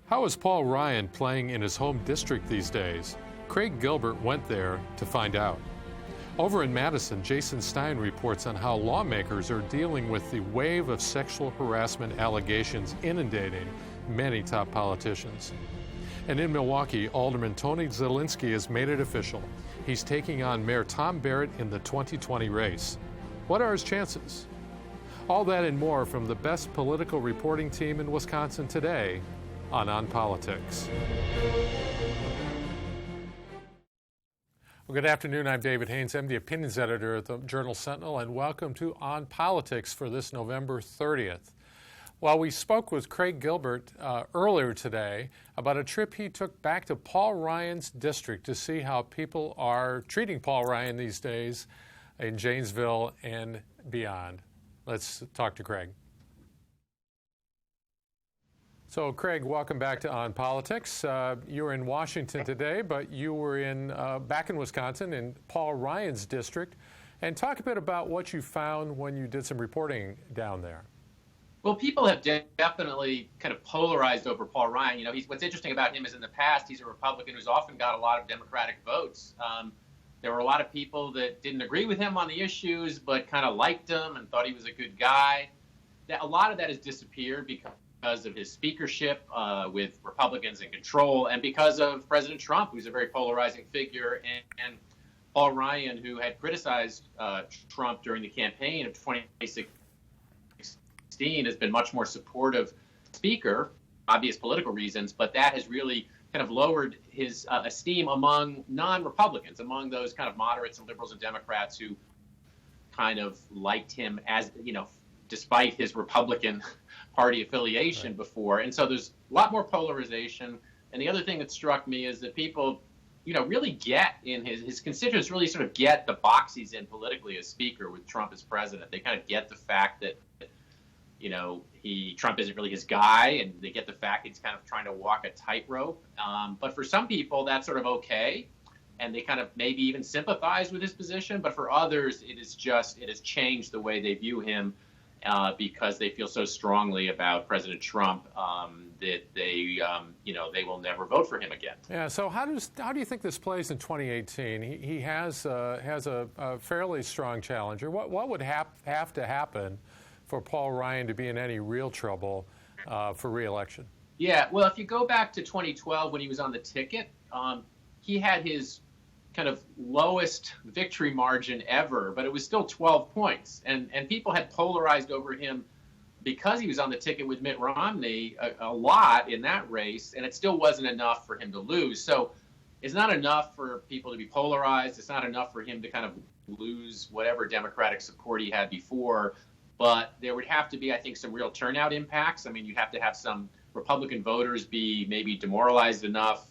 How is Paul Ryan playing in his home district these days? Craig Gilbert went there to find out. Over in Madison, Jason Stein reports on how lawmakers are dealing with the wave of sexual harassment allegations inundating many top politicians. And in Milwaukee, Alderman Tony Zielinski has made it official. He's taking on Mayor Tom Barrett in the 2020 race. What are his chances? All that and more from the best political reporting team in Wisconsin today on OnPolitics. Well, good afternoon. I'm David Haynes. I'm the opinions editor at the Journal Sentinel, and welcome to OnPolitics for this November 30th. Well, we spoke with Craig Gilbert earlier today about a trip he took back to Paul Ryan's district to see how people are treating Paul Ryan these days in Janesville and beyond. Let's talk to Craig. So, Craig, welcome back to OnPolitics. You were in Washington today, but you were back in Wisconsin in Paul Ryan's district. And talk a bit about what you found when you did some reporting down there. Well, people have definitely kind of polarized over Paul Ryan. You know, what's interesting about him is in the past, he's a Republican who's often got a lot of Democratic votes. There were a lot of people that didn't agree with him on the issues, but kind of liked him and thought he was a good guy. A lot of that has disappeared because of his speakership with Republicans in control, and because of President Trump, who's a very polarizing figure, and Paul Ryan, who had criticized Trump during the campaign of 2016, has been much more supportive speaker, obvious political reasons, but that has really kind of lowered his esteem among non-Republicans, among those kind of moderates and liberals and Democrats who kind of liked him as, you know, despite his Republican Party affiliation before. And so there's a lot more polarization. And the other thing that struck me is that people, you know, really get in his constituents really sort of get the box he's in politically as speaker with Trump as president. They kind of get the fact that, you know, Trump isn't really his guy, and they get the fact he's kind of trying to walk a tightrope. But for some people, that's sort of okay, and they kind of maybe even sympathize with his position. But for others, it has changed the way they view him because they feel so strongly about President Trump that they will never vote for him again. Yeah. So how do you think this plays in 2018? He has a fairly strong challenger. What would have to happen for Paul Ryan to be in any real trouble for re-election? Yeah, well, if you go back to 2012 when he was on the ticket, he had his kind of lowest victory margin ever, but it was still 12 points. And people had polarized over him because he was on the ticket with Mitt Romney a lot in that race, and it still wasn't enough for him to lose. So it's not enough for people to be polarized. It's not enough for him to kind of lose whatever Democratic support he had before. But there would have to be, I think, some real turnout impacts. I mean, you'd have to have some Republican voters be maybe demoralized enough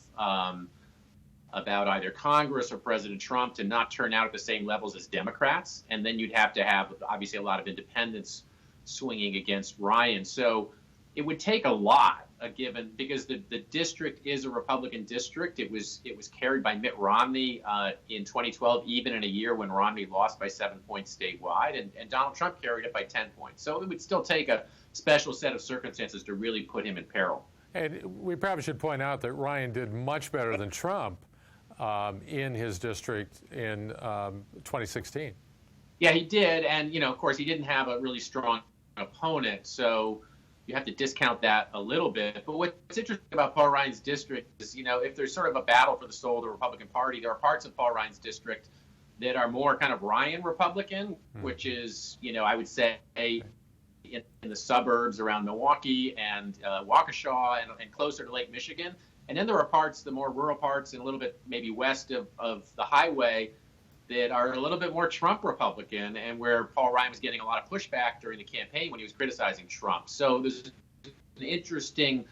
about either Congress or President Trump to not turn out at the same levels as Democrats. And then you'd have to have, obviously, a lot of independents swinging against Ryan. So it would take a lot, because the district is a Republican district. It was carried by Mitt Romney in 2012, even in a year when Romney lost by 7 points statewide, and Donald Trump carried it by 10 points. So it would still take a special set of circumstances to really put him in peril. And we probably should point out that Ryan did much better than Trump in his district in 2016. Yeah, he did. And, you know, of course, he didn't have a really strong opponent. So you have to discount that a little bit. But what's interesting about Paul Ryan's district is, you know, if there's sort of a battle for the soul of the Republican Party, there are parts of Paul Ryan's district that are more kind of Ryan Republican, which is, you know, I would say in the suburbs around Milwaukee and Waukesha and closer to Lake Michigan. And then there are parts, the more rural parts and a little bit maybe west of the highway, that are a little bit more Trump Republican, and where Paul Ryan was getting a lot of pushback during the campaign when he was criticizing Trump. So there's an interesting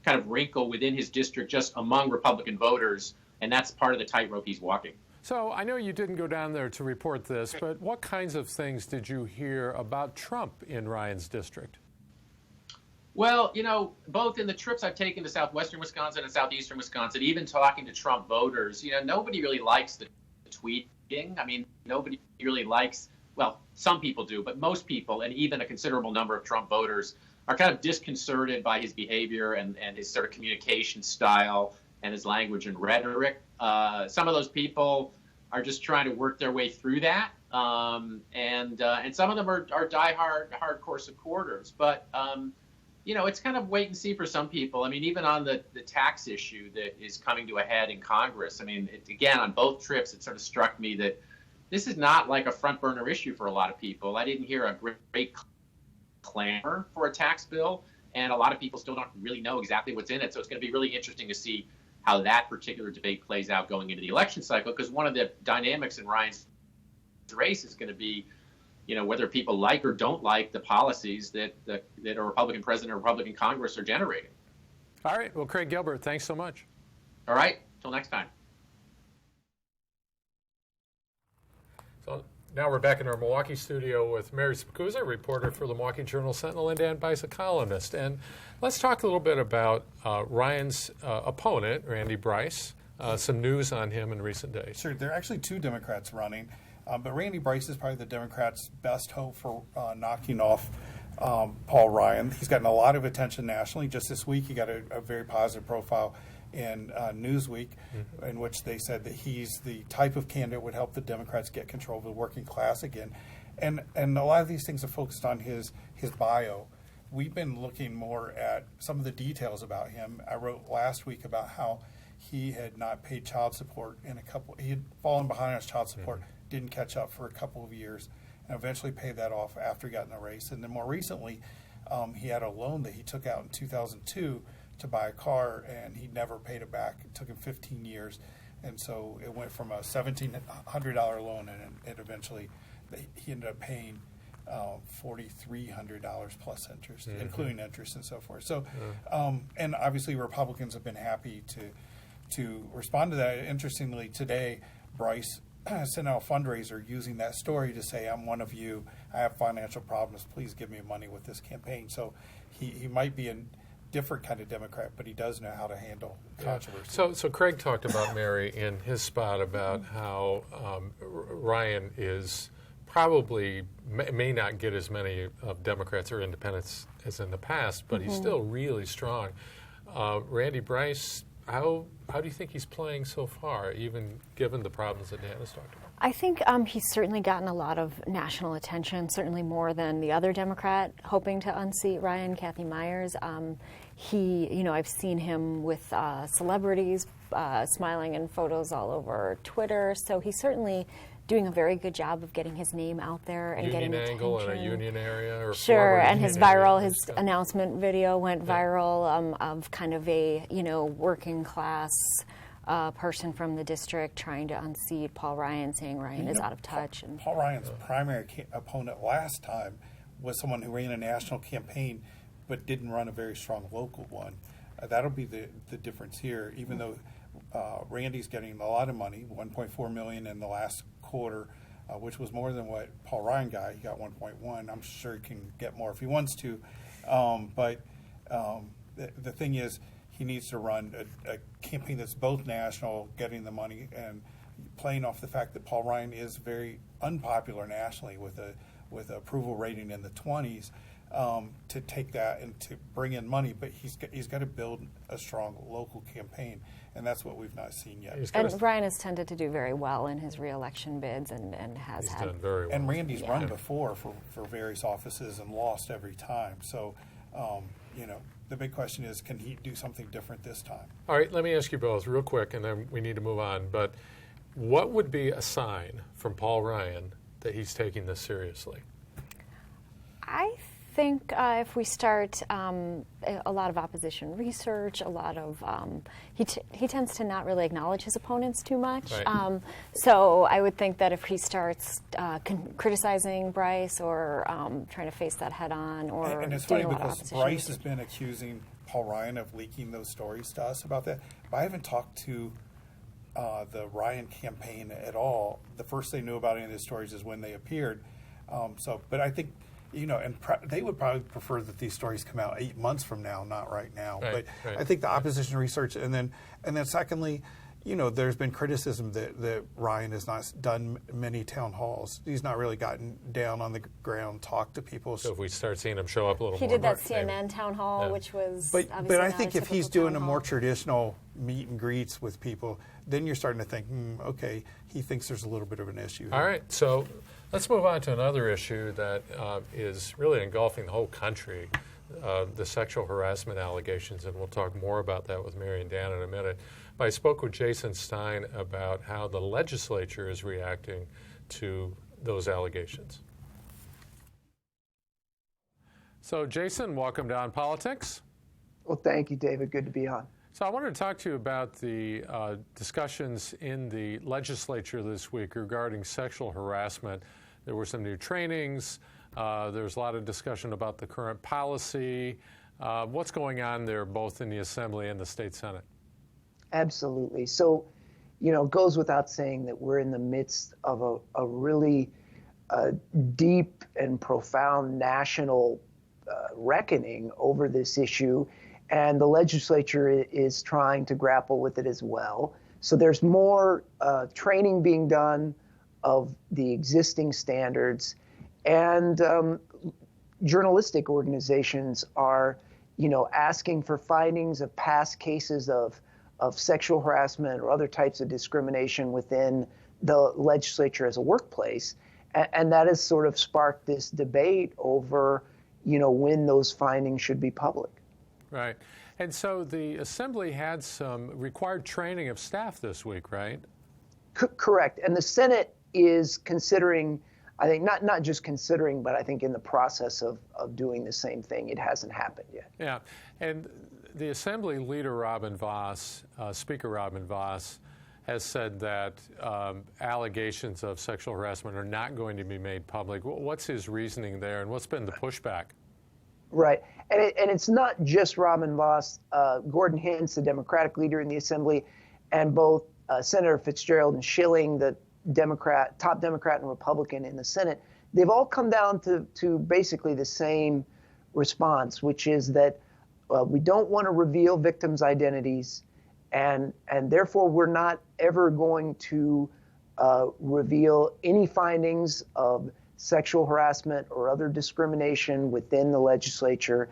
kind of wrinkle within his district just among Republican voters, and that's part of the tightrope he's walking. So I know you didn't go down there to report this, but what kinds of things did you hear about Trump in Ryan's district? Well, you know, both in the trips I've taken to southwestern Wisconsin and southeastern Wisconsin, even talking to Trump voters, you know, nobody really likes the tweeting. I mean, nobody really likes, well, some people do, but most people, and even a considerable number of Trump voters, are kind of disconcerted by his behavior and his sort of communication style and his language and rhetoric. Some of those people are just trying to work their way through that, and some of them are diehard, hardcore supporters. But it's kind of wait and see for some people. I mean, even on the tax issue that is coming to a head in Congress. I mean, again, on both trips, it sort of struck me that this is not like a front burner issue for a lot of people. I didn't hear a great clamor for a tax bill, and a lot of people still don't really know exactly what's in it. So it's going to be really interesting to see how that particular debate plays out going into the election cycle, because one of the dynamics in Ryan's race is going to be, whether people like or don't like the policies that a Republican president or Republican Congress are generating. All right. Well, Craig Gilbert, thanks so much. All right. Till next time. So now we're back in our Milwaukee studio with Mary Spacuzza, reporter for the Milwaukee Journal Sentinel, and Dan Bice, a columnist. And let's talk a little bit about Ryan's opponent, Randy Bryce. Some news on him in recent days. Sure. There are actually two Democrats running. But Randy Bryce is probably the Democrats' best hope for knocking off Paul Ryan. He's gotten a lot of attention nationally. Just this week, he got a very positive profile in Newsweek, in which they said that he's the type of candidate would help the Democrats get control of the working class again. And a lot of these things are focused on his bio. We've been looking more at some of the details about him. I wrote last week about how he had not paid child support he had fallen behind on his child support. Didn't catch up for a couple of years, and eventually paid that off after he got in the race. And then more recently, he had a loan that he took out in 2002 to buy a car, and he never paid it back. It took him 15 years. And so it went from a $1,700 loan, and it eventually, he ended up paying $4,300 plus interest, including interest and so forth. So, and obviously Republicans have been happy to respond to that. Interestingly, today, Bryce sent out a fundraiser using that story to say, I'm one of you, I have financial problems, please give me money with this campaign. So he might be a different kind of Democrat, but he does know how to handle controversy. So Craig talked about, Mary, in his spot about how Ryan is probably may not get as many of Democrats or independents as in the past, but he's still really strong. Randy Bryce, how do you think he's playing so far, even given the problems that Dan has talked about? I think he's certainly gotten a lot of national attention, certainly more than the other Democrat hoping to unseat Ryan, Kathy Myers. I've seen him with celebrities smiling in photos all over Twitter, so he's certainly doing a very good job of getting his name out there and getting attention. Union angle in a union area? Or sure, and his announcement video went viral of kind of a, working class person from the district trying to unseat Paul Ryan, saying Ryan is out of touch. Paul Ryan's primary opponent last time was someone who ran a national campaign but didn't run a very strong local one. That'll be the difference here, even though Randy's getting a lot of money, $1.4 million in the last quarter, which was more than what Paul Ryan got. He got 1.1. I'm sure he can get more if he wants to. But the thing is, he needs to run a campaign that's both national, getting the money, and playing off the fact that Paul Ryan is very unpopular nationally with a approval rating in the 20s. To take that and to bring in money, but he's got to build a strong local campaign, and that's what we've not seen yet. And Ryan has tended to do very well in his re-election bids, and has done very well. And Randy's run before for various offices and lost every time. So, the big question is, can he do something different this time? All right, let me ask you both real quick, and then we need to move on. But what would be a sign from Paul Ryan that he's taking this seriously? I think if we start a lot of opposition research, a lot of he tends to not really acknowledge his opponents too much. Right. So I would think that if he starts criticizing Bryce or trying to face that head on, or and it's doing funny a lot of because opposition Bryce has been accusing Paul Ryan of leaking those stories to us about that, but I haven't talked to the Ryan campaign at all. The first they knew about any of these stories is when they appeared. But I think. They would probably prefer that these stories come out 8 months from now, not right now. Right. I think the opposition research, and then secondly, there's been criticism that Ryan has not done many town halls. He's not really gotten down on the ground, talked to people. So if we start seeing him show up a little he more. He did that CNN town hall, which was But I think if he's doing a more hall. traditional meet and greets with people, then you're starting to think, okay, he thinks there's a little bit of an issue here. All right, so let's move on to another issue that is really engulfing the whole country, the sexual harassment allegations, and we'll talk more about that with Mary and Dan in a minute. But I spoke with Jason Stein about how the legislature is reacting to those allegations. So, Jason, welcome to OnPolitics. Well, thank you, David. Good to be on. So I wanted to talk to you about the discussions in the legislature this week regarding sexual harassment. There were some new trainings. There was a lot of discussion about the current policy. What's going on there both in the Assembly and the State Senate? Absolutely. So, it goes without saying that we're in the midst of a really deep and profound national reckoning over this issue. And the legislature is trying to grapple with it as well. So there's more training being done of the existing standards, and journalistic organizations are, asking for findings of past cases of sexual harassment or other types of discrimination within the legislature as a workplace, and that has sort of sparked this debate over, when those findings should be public. Right. And so the Assembly had some required training of staff this week, right? Correct. And the Senate is considering, I think, not just considering, but I think in the process of doing the same thing. It hasn't happened yet. Yeah. And the Assembly leader, Speaker Robin Voss, has said that allegations of sexual harassment are not going to be made public. What's his reasoning there, and what's been the pushback? Right. And it's not just Robin Voss. Gordon Hintz, the Democratic leader in the Assembly, and both Senator Fitzgerald and Schilling, the top Democrat and Republican in the Senate, they've all come down to basically the same response, which is that we don't want to reveal victims' identities, and therefore we're not ever going to reveal any findings of sexual harassment or other discrimination within the legislature.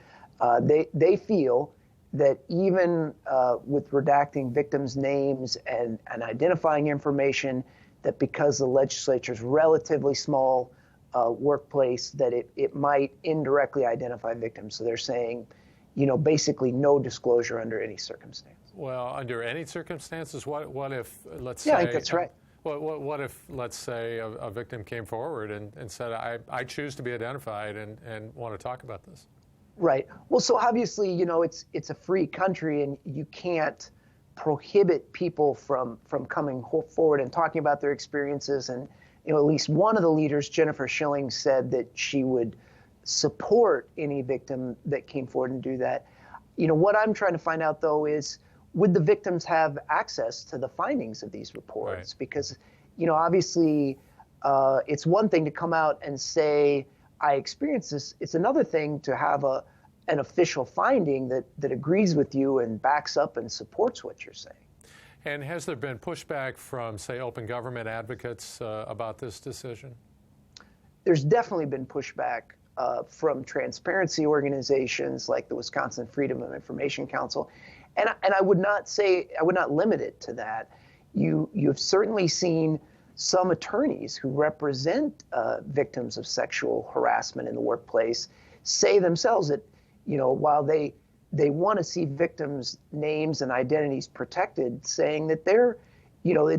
They feel that even with redacting victims' names and identifying information, that because the legislature's relatively small workplace, that it might indirectly identify victims. So they're saying, basically no disclosure under any circumstance. Well, under any circumstances, what if, let's say... Yeah, I think that's right. What if, let's say, a victim came forward and said, I choose to be identified and want to talk about this? Right. Well, so obviously, it's a free country, and you can't prohibit people from coming forward and talking about their experiences. And, at least one of the leaders, Jennifer Schilling, said that she would support any victim that came forward and do that. What I'm trying to find out, though, is would the victims have access to the findings of these reports? Right. Because, obviously, it's one thing to come out and say, I experienced this. It's another thing to have an official finding that agrees with you and backs up and supports what you're saying. And has there been pushback from, say, open government advocates about this decision? There's definitely been pushback from transparency organizations like the Wisconsin Freedom of Information Council. And I would not limit it to that. You've certainly seen some attorneys who represent victims of sexual harassment in the workplace say themselves that, while they want to see victims' names and identities protected, saying that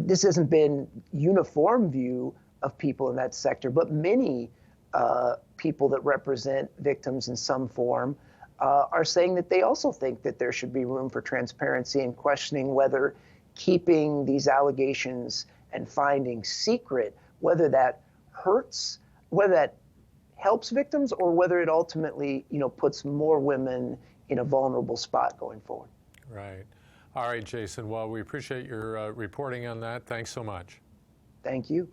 this hasn't been uniform view of people in that sector, but many people that represent victims in some form are saying that they also think that there should be room for transparency and questioning whether keeping these allegations and findings secret, whether that hurts, whether that helps victims, or whether it ultimately, puts more women in a vulnerable spot going forward. Right. All right, Jason. Well, we appreciate your reporting on that. Thanks so much. Thank you.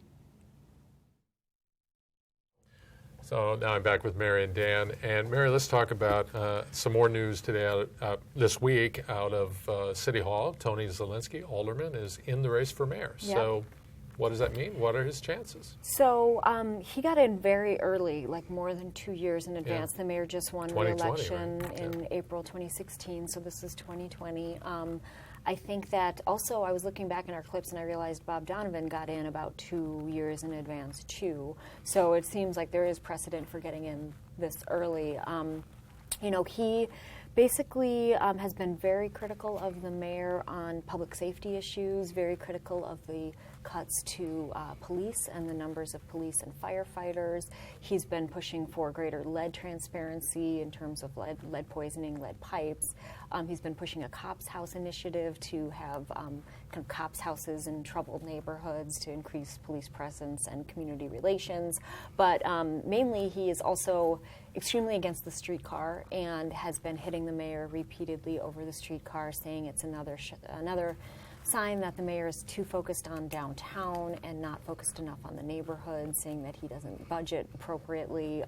So now I'm back with Mary and Dan. And Mary, let's talk about some more news today this week out of City Hall. Tony Zielinski, alderman, is in the race for mayor. Yep. So what does that mean? What are his chances? So he got in very early, like more than 2 years in advance. Yeah. The mayor just won 2020, re-election right? in April 2016, so this is 2020. I think that also I was looking back in our clips and I realized Bob Donovan got in about 2 years in advance too. So it seems like there is precedent for getting in this early. He basically has been very critical of the mayor on public safety issues, very critical of the cuts to police and the numbers of police and firefighters. He's been pushing for greater lead transparency in terms of lead poisoning, lead pipes. He's been pushing a cops house initiative to have kind of cops houses in troubled neighborhoods to increase police presence and community relations. But mainly he is also extremely against the streetcar and has been hitting the mayor repeatedly over the streetcar, saying it's another sign that the mayor is too focused on downtown and not focused enough on the neighborhood, saying that he doesn't budget appropriately,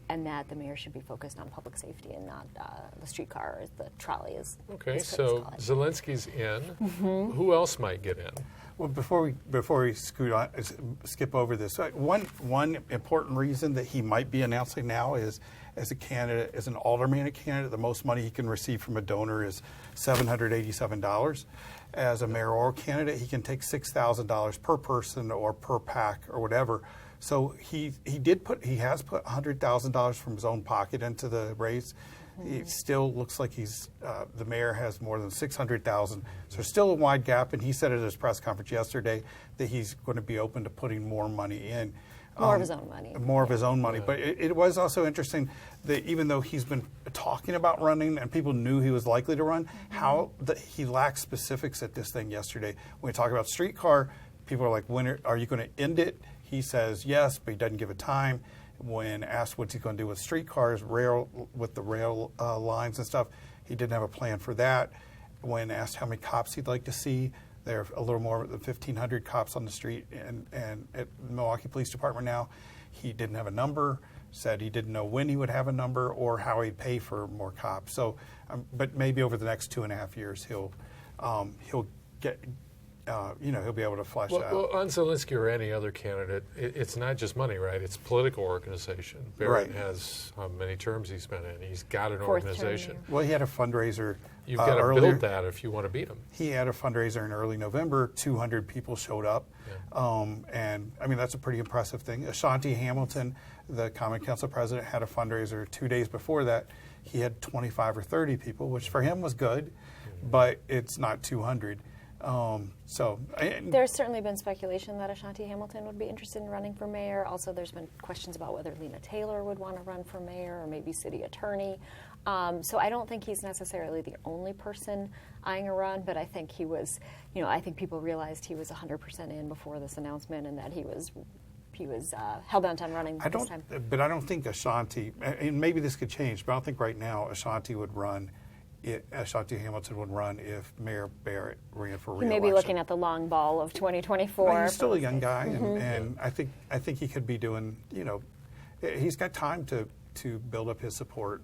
and that the mayor should be focused on public safety and not the streetcar or the trolley. Okay, so Zielinski's in. Mm-hmm. Who else might get in? Well, before we skip over this, one important reason that he might be announcing now is as a candidate, as an alderman candidate, the most money he can receive from a donor is $787. As a mayoral candidate, he can take $6,000 per person or per PAC or whatever. So he has put $100,000 from his own pocket into the race. It still looks like the mayor has more than $600,000. So there's still a wide gap, and he said at his press conference yesterday that he's going to be open to putting more money in. More of his own money. More of his own money. But it was also interesting that even though he's been talking about running and people knew he was likely to run, how he lacked specifics at this thing yesterday. When we talk about streetcar, people are like, when are you going to end it? He says yes, but he doesn't give a time. When asked what he's going to do with streetcars, with the rail lines and stuff, he didn't have a plan for that. When asked how many cops he'd like to see, there are a little more than 1,500 cops on the street and at the Milwaukee Police Department now. He didn't have a number, said he didn't know when he would have a number or how he'd pay for more cops. So, but maybe over the next 2.5 years, he'll get. He'll be able to flesh out. Well, on Zielinski or any other candidate, it's not just money, right? It's political organization. Barrett has how many terms he's been in. He's got an organization. Well, he had a fundraiser. You've got to build that if you want to beat him. He had a fundraiser in early November. 200 people showed up. Yeah. And, I mean, that's a pretty impressive thing. Ashanti Hamilton, the Common Council president, had a fundraiser 2 days before that. He had 25 or 30 people, which for him was good, but it's not 200. There's certainly been speculation that Ashanti Hamilton would be interested in running for mayor. Also, there's been questions about whether Lena Taylor would want to run for mayor or maybe city attorney. So I don't think he's necessarily the only person eyeing a run, but I think he was, I think people realized he was 100% in before this announcement and that he was hell-bent on running this time. But I don't think Ashanti, and maybe this could change, but I don't think right now Ashanti would run. Ashanti Hamilton would run if Mayor Barrett ran for re-election. He may be looking at the long ball of 2024. Well, he's still a young guy, and I think he could be doing. He's got time to build up his support,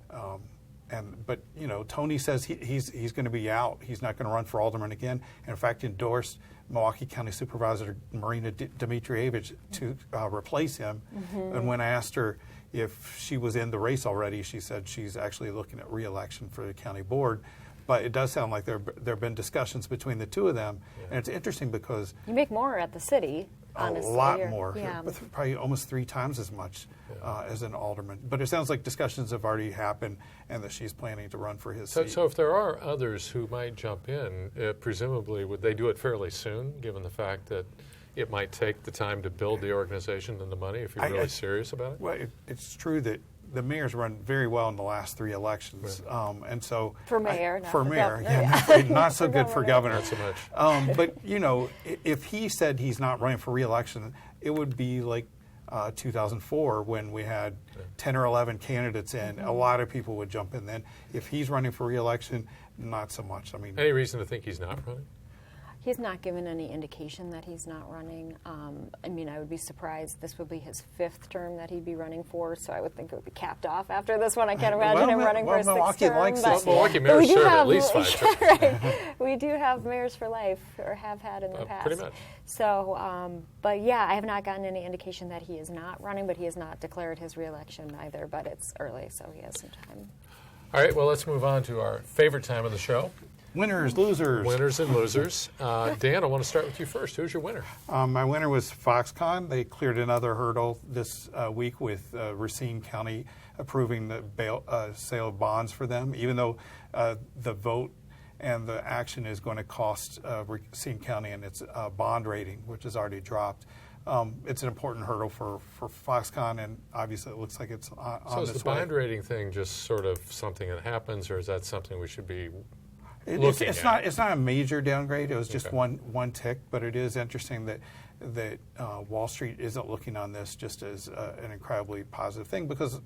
but Tony says he's going to be out. He's not going to run for alderman again, and in fact endorsed Milwaukee County Supervisor Marina Dimitrievich to replace him. And when I asked her if she was in the race already, she said she's actually looking at re-election for the county board. But it does sound like there have been discussions between the two of them. Yeah. And it's interesting because you make more at the city, honestly. A lot more. Yeah. Probably almost 3 times as much as an alderman. But it sounds like discussions have already happened and that she's planning to run for his seat. So if there are others who might jump in, presumably would they do it fairly soon, given the fact that it might take the time to build the organization and the money if you're really serious about it? Well, it's true that the mayor's run very well in the last 3 elections, and so for mayor, not for mayor, not so good for governor. Not so much. But if he said he's not running for re-election, it would be like 2004 when we had 10 or 11 candidates in. A lot of people would jump in then. If he's running for re-election, not so much. I mean, any reason to think he's not running? He's not given any indication that he's not running. I mean, I would be surprised. This would be his 5th term that he'd be running for, so I would think it would be capped off after this one. I can't imagine him running for a 6th term. Milwaukee mayors serve at least 5 terms. Right. We do have mayors for life, or have had in the past. Pretty much. So, but yeah, I have not gotten any indication that he is not running, but he has not declared his reelection either, but it's early, so he has some time. All right, well, let's move on to our favorite time of the show. Winners, losers. Winners and losers. Dan, I want to start with you first. Who's your winner? My winner was Foxconn. They cleared another hurdle this week with Racine County approving the sale of bonds for them, even though the vote and the action is going to cost Racine County and its bond rating, which has already dropped. It's an important hurdle for Foxconn, and obviously it looks like it's on this way. So is the bond rating thing just sort of something that happens, or is that something we should be It's not a major downgrade. It was just one tick, but it is interesting that Wall Street isn't looking on this just as an incredibly positive thing, because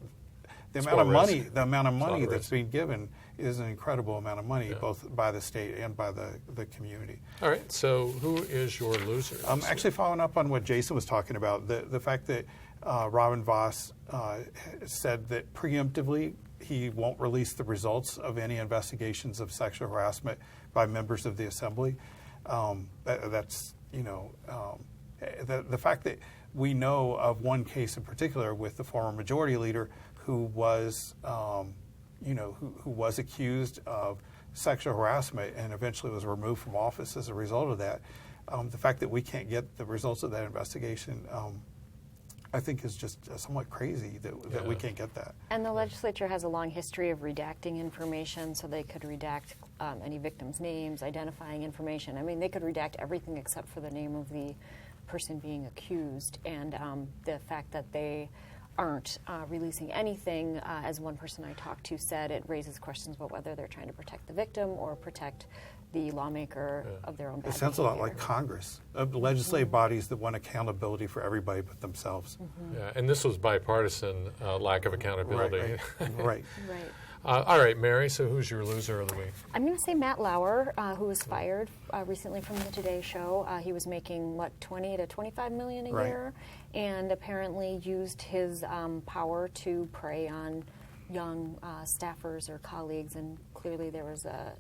the amount of money that's being given is an incredible amount of money, both by the state and by the community. All right. So who is your loser? Actually, following up on what Jason was talking about, the fact that Robin Voss said that preemptively he won't release the results of any investigations of sexual harassment by members of the assembly. That's, the fact that we know of one case in particular with the former majority leader who was, who was accused of sexual harassment and eventually was removed from office as a result of that. The fact that we can't get the results of that investigation I think is just somewhat crazy that we can't get that. And the legislature has a long history of redacting information, so they could redact any victims' names, identifying information. I mean, they could redact everything except for the name of the person being accused. And the fact that they aren't releasing anything, as one person I talked to said, it raises questions about whether they're trying to protect the victim or protect the lawmaker of their own bad It sounds behavior. a lot like Congress, legislative bodies that want accountability for everybody but themselves. Yeah, and this was bipartisan lack of accountability. Right. All right, Mary, so who's your loser of the week? I'm going to say Matt Lauer, who was fired recently from the Today Show. He was making, $20 to $25 million a year, and apparently used his power to prey on young staffers or colleagues, and clearly there was a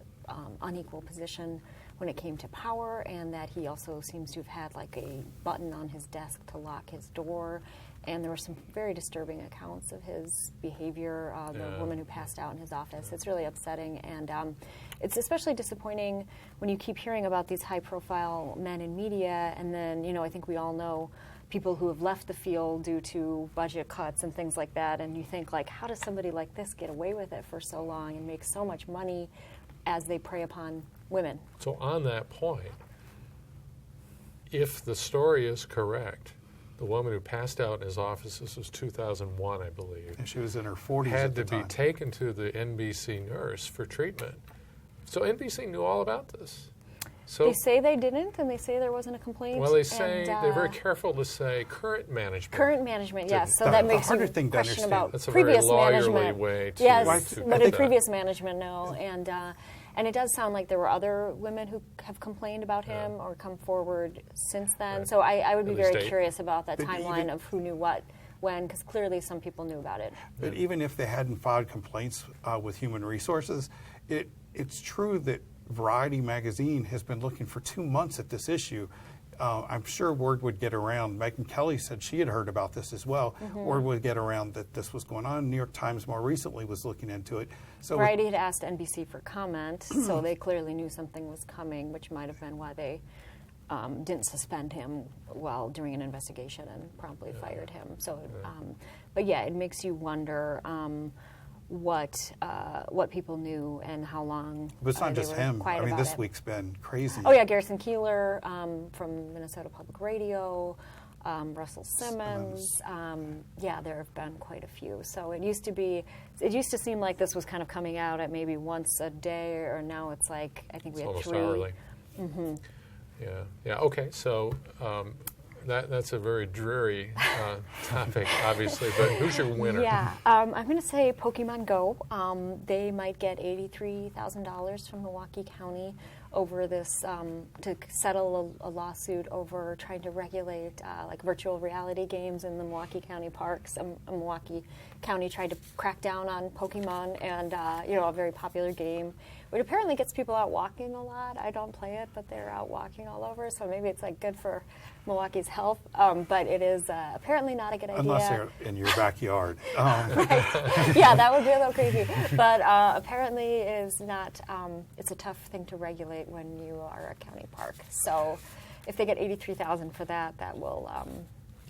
unequal position when it came to power, and that he also seems to have had like a button on his desk to lock his door. And there were some very disturbing accounts of his behavior, the woman who passed out in his office. It's really upsetting, and it's especially disappointing when you keep hearing about these high-profile men in media, and then, I think we all know people who have left the field due to budget cuts and things like that, and you think, like, how does somebody like this get away with it for so long and make so much money as they prey upon women? So on that point, if the story is correct, the woman who passed out in his office, this was 2001, I believe. And she was in her 40s had to be taken to the NBC nurse for treatment. So NBC knew all about this. So they say they didn't, and they say there wasn't a complaint. Well, they say they're very careful to say current management. Current management, yes. So that makes you question about That's a previous very lawyerly management. way to Yes, to but put in that. previous management, no. And it does sound like there were other women who have complained about him or come forward since then. Right. So I would be At very least 8. curious about that But timeline even- of who knew what when, because clearly some people knew about it. But even if they hadn't filed complaints with Human Resources, it's true that Variety magazine has been looking for 2 months at this issue. I'm sure word would get around. Megyn Kelly said she had heard about this as well. Word would get around that this was going on. New York Times more recently was looking into it. So Variety had asked NBC for comment, so they clearly knew something was coming, which might have been why they didn't suspend him while doing an investigation and promptly fired him. So, but yeah, it makes you wonder what people knew and how long. But it's not they just were him. quiet I mean, about this it. week's been crazy. Oh yeah, Garrison Keillor from Minnesota Public Radio, Russell Simmons. Yeah, there have been quite a few. So it used to seem like this was kind of coming out at maybe once a day, or now it's like I think we had Almost 3. hourly. Yeah. Okay. So That's a very dreary topic, obviously, but who's your winner? Yeah, I'm going to say Pokemon Go. They might get $83,000 from Milwaukee County over this, to settle a lawsuit over trying to regulate like virtual reality games in the Milwaukee County parks. Milwaukee County tried to crack down on Pokemon, and a very popular game. It apparently gets people out walking a lot. I don't play it, but they're out walking all over, so maybe it's like good for Milwaukee's health. But it is apparently not a good idea. Unless they're in your backyard. Right. Yeah, that would be a little crazy. But apparently is not. It's a tough thing to regulate when you are a county park. So if they get $83,000 for that, that will.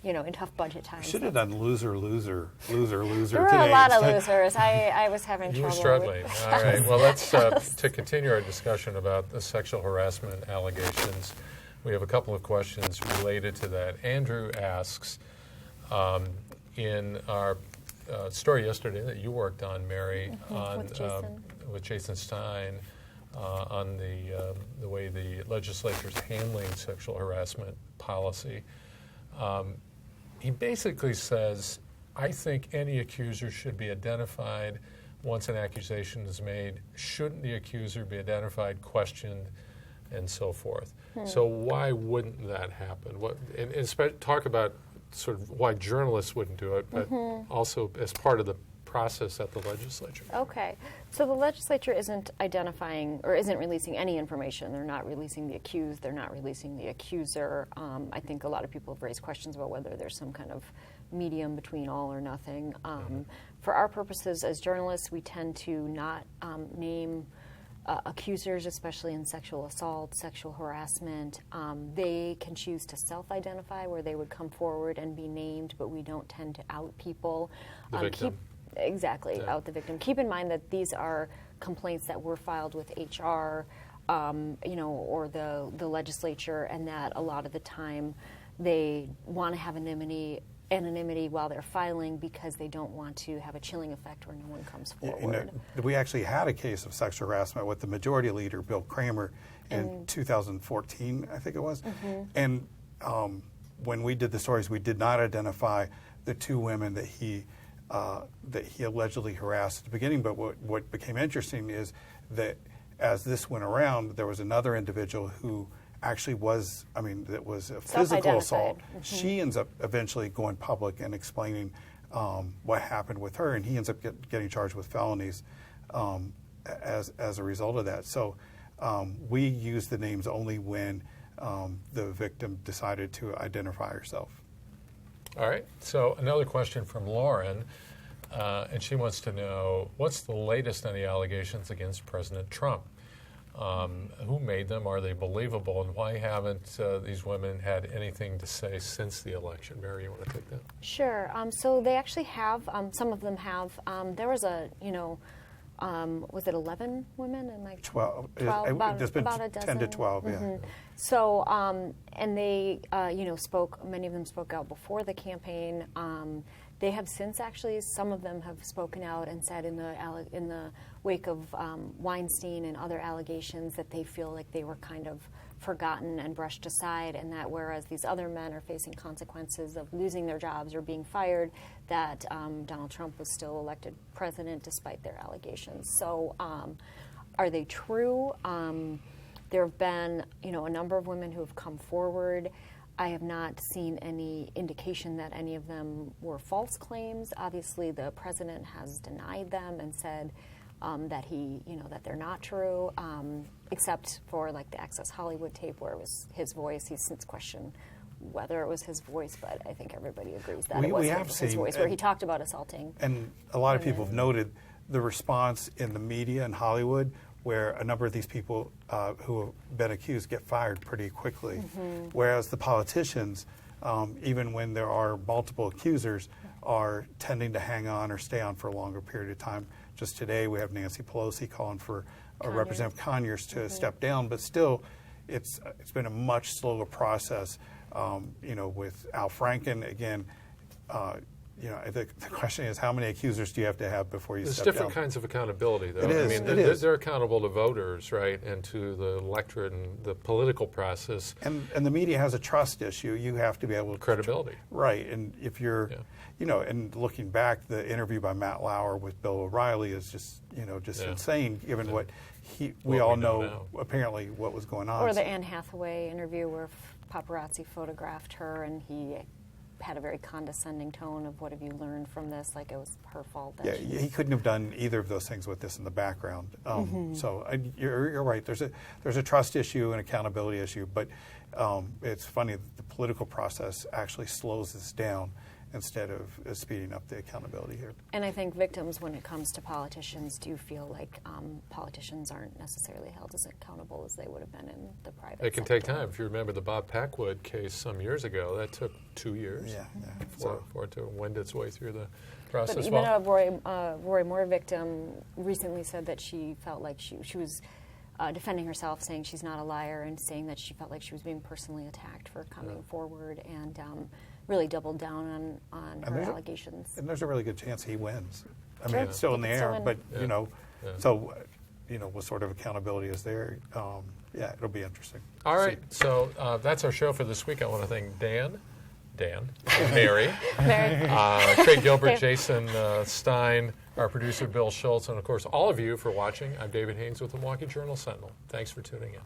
In tough budget times. Should have done loser. There There were a lot of losers. I was having trouble. You were struggling. All right. Well, let's to continue our discussion about the sexual harassment allegations. We have a couple of questions related to that. Andrew asks, in our story yesterday that you worked on, Mary, with Jason Stein, on the way the legislature is handling sexual harassment policy. He basically says, I think any accuser should be identified once an accusation is made. Shouldn't the accuser be identified, questioned, and so forth? So why wouldn't that happen? Talk about sort of why journalists wouldn't do it, but also as part of the process at the legislature. Okay. So the legislature isn't identifying or isn't releasing any information. They're not releasing the accused. They're not releasing the accuser. I think a lot of people have raised questions about whether there's some kind of medium between all or nothing. For our purposes as journalists, we tend to not name accusers, especially in sexual assault, sexual harassment. They can choose to self-identify where they would come forward and be named, but we don't tend to out people. The victim. Exactly, out the victim. Keep in mind that these are complaints that were filed with HR, or the legislature, and that a lot of the time they want to have anonymity while they're filing because they don't want to have a chilling effect where no one comes forward. We actually had a case of sexual harassment with the majority leader, Bill Kramer, in 2014, I think it was. And when we did the stories, we did not identify the two women that he allegedly harassed at the beginning. But what became interesting is that as this went around, there was another individual who actually was, that was a physical assault. She ends up eventually going public and explaining what happened with her, and he ends up getting charged with felonies as a result of that. So we use the names only when the victim decided to identify herself. All right. So another question from Lauren, and she wants to know, what's the latest on the allegations against President Trump? Who made them? Are they believable? And why haven't these women had anything to say since the election? Mary, you want to take that? Sure. So they actually have, some of them have. There was was it 11 women? And like 12. There's been about a dozen. 10 to 12, yeah. So, and they, many of them spoke out before the campaign. They have since actually, some of them have spoken out and said in the wake of Weinstein and other allegations that they feel like they were kind of forgotten and brushed aside, and that whereas these other men are facing consequences of losing their jobs or being fired, that Donald Trump was still elected president despite their allegations. So are they true? There have been, a number of women who have come forward. I have not seen any indication that any of them were false claims. Obviously, the president has denied them and said that that they're not true, except for like the Access Hollywood tape where it was his voice. He's since questioned whether it was his voice, but I think everybody agrees that it was his voice, where he talked about assaulting. And a lot of people have noted the response in the media in Hollywood, where a number of these people who have been accused get fired pretty quickly, whereas the politicians, even when there are multiple accusers, are tending to hang on or stay on for a longer period of time. Just today we have Nancy Pelosi calling for Representative Conyers to step down, but still it's been a much slower process. With Al Franken, again, the question is, how many accusers do you have to have before you There's step different down? kinds of accountability, though. It is, I mean, it is. they're accountable to voters, right, and to the electorate and the political process. And the media has a trust issue. You have to be able to... Credibility. Right, and if you're, and looking back, the interview by Matt Lauer with Bill O'Reilly is just insane, given what we all know apparently what was going on. Or the Anne Hathaway interview where paparazzi photographed her and he had a very condescending tone of, what have you learned from this? Like it was her fault. Yeah, he couldn't have done either of those things with this in the background. So you're right. There's a trust issue and accountability issue, but it's funny that the political process actually slows this down instead of speeding up the accountability here. And I think victims, when it comes to politicians, do feel like politicians aren't necessarily held as accountable as they would have been in the private It can sector. take time. If you remember the Bob Packwood case some years ago, that took 2 years for it to wend its way through the process. But even a Roy Moore victim recently said that she felt like she was defending herself, saying she's not a liar, and saying that she felt like she was being personally attacked for coming forward, and really doubled down on her allegations. And there's a really good chance he wins. I mean, Sure. it's still in the air, but, so, what sort of accountability is there? It'll be interesting. All right, so that's our show for this week. I want to thank Dan, Mary, Craig Gilbert, Jason Stein, our producer Bill Schultz, and of course all of you for watching. I'm David Haynes with the Milwaukee Journal Sentinel. Thanks for tuning in.